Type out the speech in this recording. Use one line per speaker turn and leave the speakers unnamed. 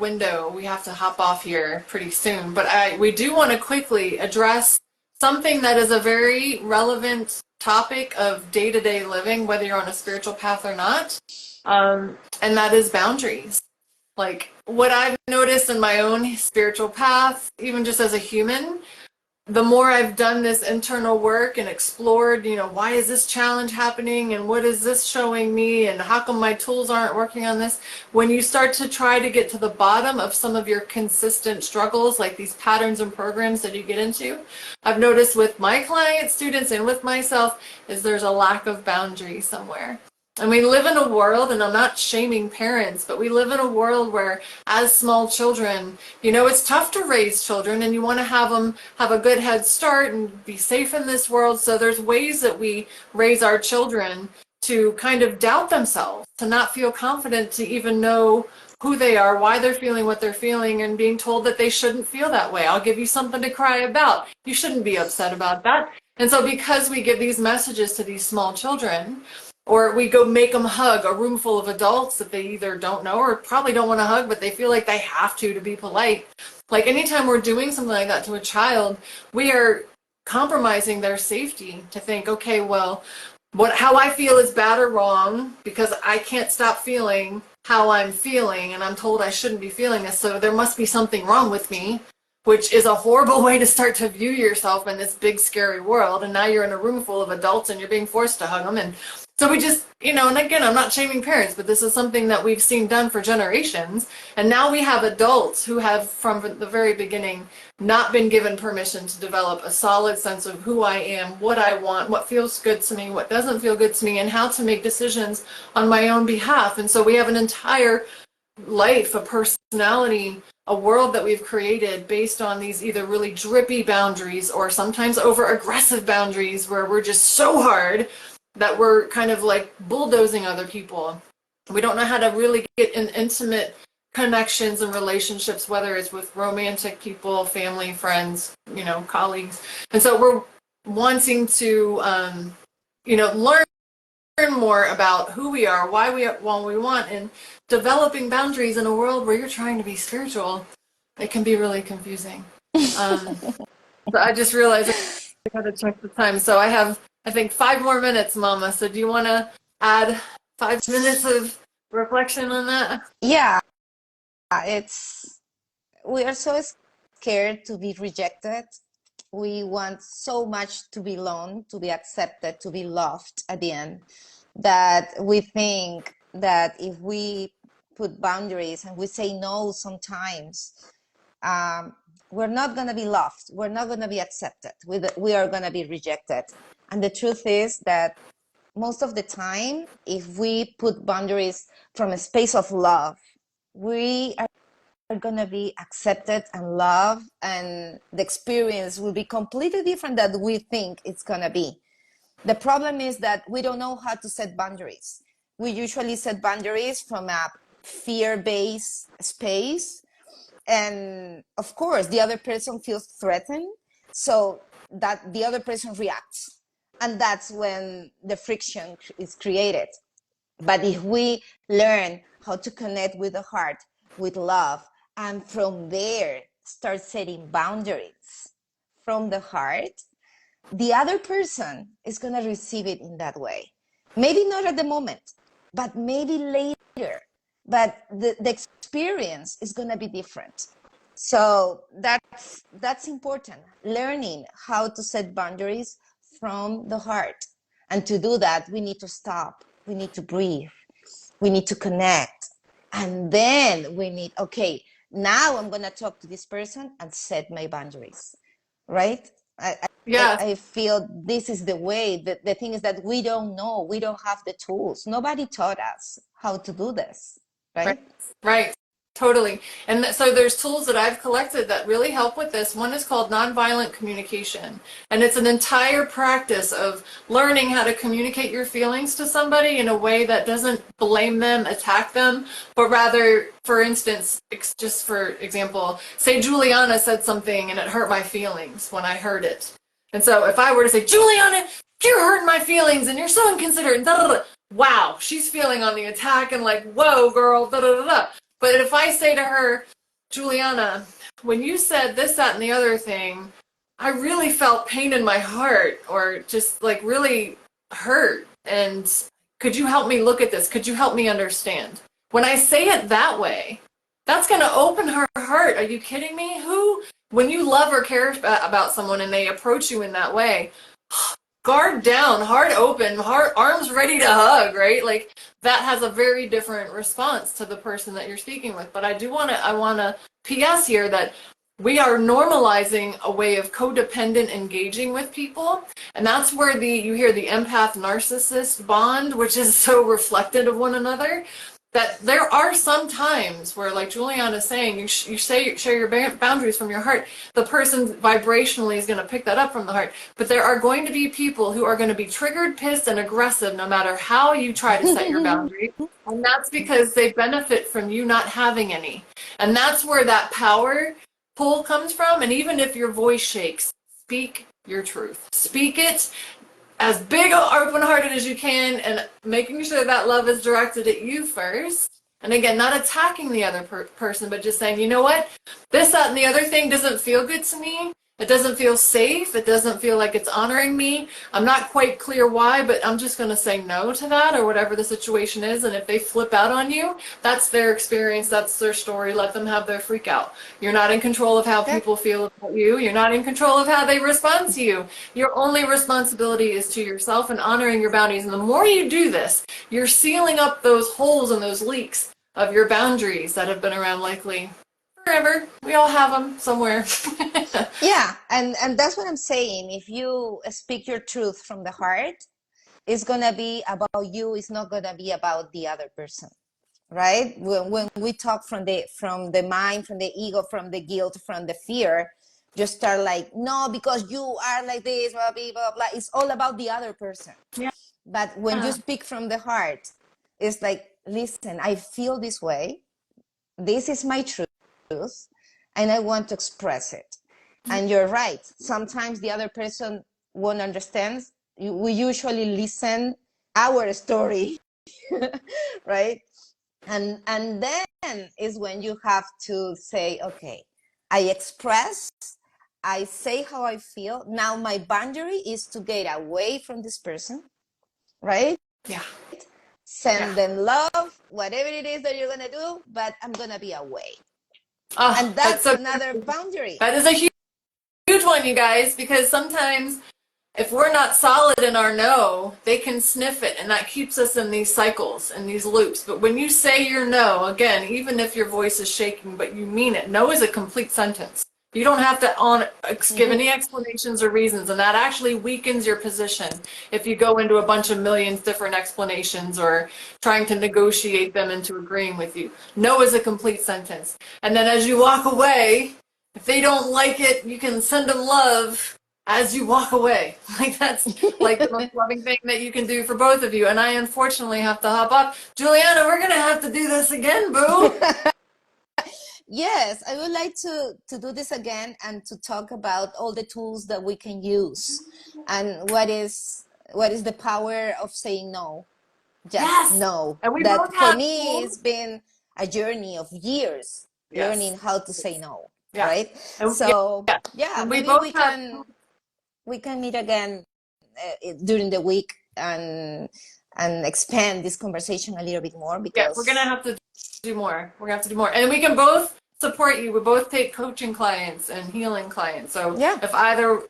window. We have to hop off here pretty soon, but we do want to quickly address something that is a very relevant topic of day-to-day living, whether you're on a spiritual path or not, and that is boundaries. Like what I've noticed in my own spiritual path, even just as a human, the more I've done this internal work and explored, why is this challenge happening and what is this showing me and how come my tools aren't working on this? When you start to try to get to the bottom of some of your consistent struggles, like these patterns and programs that you get into, I've noticed with my clients, students, and with myself, is there's a lack of boundary somewhere. And we live in a world, and I'm not shaming parents, but we live in a world where as small children, it's tough to raise children and you want to have them have a good head start and be safe in this world. So there's ways that we raise our children to kind of doubt themselves, to not feel confident, to even know who they are, why they're feeling what they're feeling, and being told that they shouldn't feel that way. I'll give you something to cry about. You shouldn't be upset about that. And so because we give these messages to these small children, or we go make them hug a room full of adults that they either don't know or probably don't want to hug, but they feel like they have to be polite. Like anytime we're doing something like that to a child, we are compromising their safety to think, okay, well, how I feel is bad or wrong because I can't stop feeling how I'm feeling and I'm told I shouldn't be feeling this. So there must be something wrong with me, which is a horrible way to start to view yourself in this big, scary world. And now you're in a room full of adults and you're being forced to hug them. And so we just, and again, I'm not shaming parents, but this is something that we've seen done for generations. And now we have adults who have, from the very beginning, not been given permission to develop a solid sense of who I am, what I want, what feels good to me, what doesn't feel good to me, and how to make decisions on my own behalf. And so we have an entire life, a personality, a world that we've created based on these either really drippy boundaries or sometimes over aggressive boundaries where we're just so hard that we're kind of like bulldozing other people. We don't know how to really get in intimate connections and relationships, whether it's with romantic people, family, friends, colleagues. And so we're wanting to, learn more about who we are, why we want, and developing boundaries in a world where you're trying to be spiritual. It can be really confusing. So I just realized I got to check the time. So I think 5 more minutes, Mama. So do you want to add 5 minutes of reflection on that?
Yeah, we are so scared to be rejected. We want so much to belong, to be accepted, to be loved at the end, that we think that if we put boundaries and we say no sometimes, we're not going to be loved. We're not going to be accepted. We are going to be rejected. And the truth is that most of the time, if we put boundaries from a space of love, we are going to be accepted and loved, and the experience will be completely different than we think it's going to be. The problem is that we don't know how to set boundaries. We usually set boundaries from a fear-based space. And of course, the other person feels threatened, so that the other person reacts. And that's when the friction is created. But if we learn how to connect with the heart, with love, and from there start setting boundaries from the heart, the other person is going to receive it in that way. Maybe not at the moment, but maybe later. But the experience is going to be different. So that's important, learning how to set boundaries from the heart. And to do that, we need to stop. We need to breathe. We need to connect. And then we need, okay, now I'm going to talk to this person and set my boundaries, right? I feel this is the way. The thing is that we don't know. We don't have the tools. Nobody taught us how to do this, right?
Right. Totally. And so there's tools that I've collected that really help with this. One is called nonviolent communication. And it's an entire practice of learning how to communicate your feelings to somebody in a way that doesn't blame them, attack them, but rather, for instance, just for example, say Giuliana said something and it hurt my feelings when I heard it. And so if I were to say, Giuliana, you're hurting my feelings and you're so inconsiderate, and da, da, da. Wow, she's feeling on the attack and like, whoa, girl, da, da, da, da. But if I say to her, Giuliana, when you said this, that, and the other thing, I really felt pain in my heart, or just like really hurt. And could you help me look at this? Could you help me understand? When I say it that way, that's going to open her heart. Are you kidding me? When you love or care about someone and they approach you in that way, guard down, heart open, heart, arms ready to hug, right? Like that has a very different response to the person that you're speaking with. But I want to PS here that we are normalizing a way of codependent engaging with people. And that's where you hear the empath narcissist bond, which is so reflected of one another. That there are some times where, like Giuliana is saying, you share your boundaries from your heart. The person vibrationally is going to pick that up from the heart. But there are going to be people who are going to be triggered, pissed, and aggressive no matter how you try to set your boundaries. And that's because they benefit from you not having any. And that's where that power pull comes from. And even if your voice shakes, speak your truth. Speak it as big open-hearted as you can, and making sure that love is directed at you first. And again, not attacking the other person, but just saying, you know what, this, that, and the other thing doesn't feel good to me. It doesn't feel safe. It doesn't feel like it's honoring me. I'm not quite clear why, but I'm just going to say no to that, or whatever the situation is. And if they flip out on you, that's their experience. That's their story. Let them have their freak out. You're not in control of how people feel about you. You're not in control of how they respond to you. Your only responsibility is to yourself and honoring your boundaries. And the more you do this, you're sealing up those holes and those leaks of your boundaries that have been around likely forever. We all have them somewhere.
Yeah, and that's what I'm saying. If you speak your truth from the heart, it's gonna be about you. It's not gonna be about the other person, right? When we talk from the mind, from the ego, from the guilt, from the fear, just start like, no, because you are like this, blah blah blah blah. It's all about the other person.
Yeah.
But when you speak from the heart, it's like, listen, I feel this way. This is my truth, and I want to express it. And you're right. Sometimes the other person won't understand. We usually listen our story, right? And then is when you have to say, okay, I express, I say how I feel. Now my boundary is to get away from this person, right?
Yeah.
Send them love, whatever it is that you're gonna do, but I'm gonna be away. And that's another boundary.
That is a huge one, you guys, because sometimes if we're not solid in our no, they can sniff it, and that keeps us in these cycles and these loops. But when you say your no, again, even if your voice is shaking, but you mean it, no is a complete sentence. You don't have to give any explanations or reasons, and that actually weakens your position if you go into a bunch of millions different explanations or trying to negotiate them into agreeing with you. No is a complete sentence. And then as you walk away, if they don't like it, you can send them love as you walk away. Like that's like the most loving thing that you can do for both of you. And I unfortunately have to hop off. Giuliana, we're gonna have to do this again, boo.
Yes, I would like to do this again and to talk about all the tools that we can use and what is the power of saying no. Just no.
And we
that
both
for
have
me
tools.
it's been a journey of years learning how to say no.
Yeah.
Right?
And,
so
and
maybe we can meet again during the week and expand this conversation a little bit more, because
we're gonna have to do more. We're gonna have to do more, and we can both support you. We both take coaching clients and healing clients. So if either